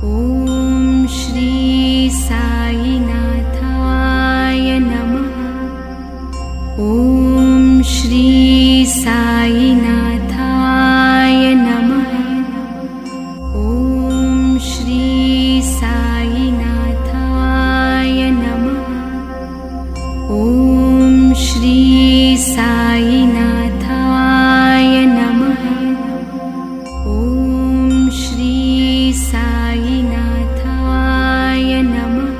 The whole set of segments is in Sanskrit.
ॐ श्री साईनाथाय नमः। ॐ श्री साईनाथाय नमः। ॐ श्री साईनाथाय नमः। ॐ श्री साईनाथाय नमः। ॐ श्री साईनाथाय नमः।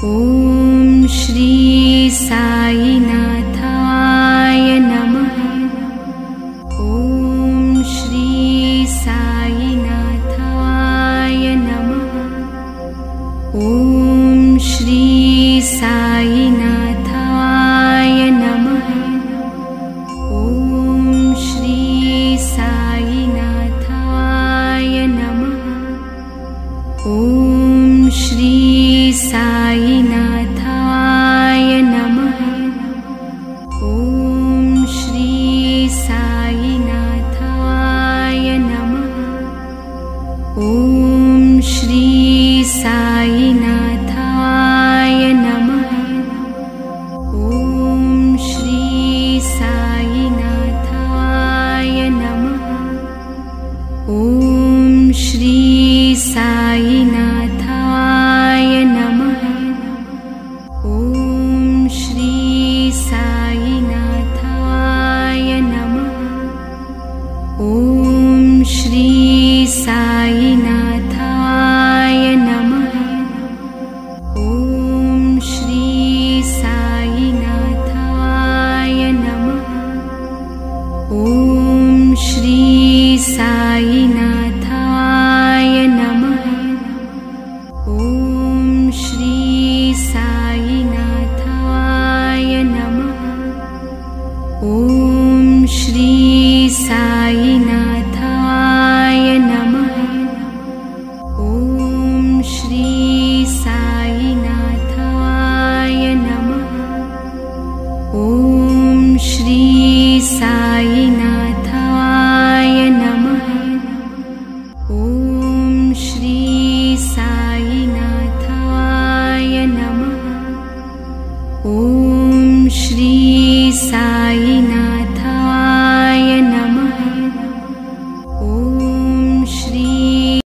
ॐ श्री साईनाथाय नमः। ॐ श्री साईनाथाय नमः। ॐ श्री साईनाथाय नमः। ॐ श्री साईनाथाय नमः। ॐ श्री साईनाथाय नमः। ॐ श्री साईनाथाय नमः। ॐ श्री साईनाथाय नमः। ॐ श्री साईनाथाय नमः। ॐ श्री साईनाथाय नमः। ॐ श्री साईनाथाय नमः। ॐ श्री साईनाथाय नमः। ॐ श्री साईनाथाय नमः। ॐ श्री साईनाथाय नमः। ॐ श्री साईनाथाय नमः। ॐ श्री साईनाथाय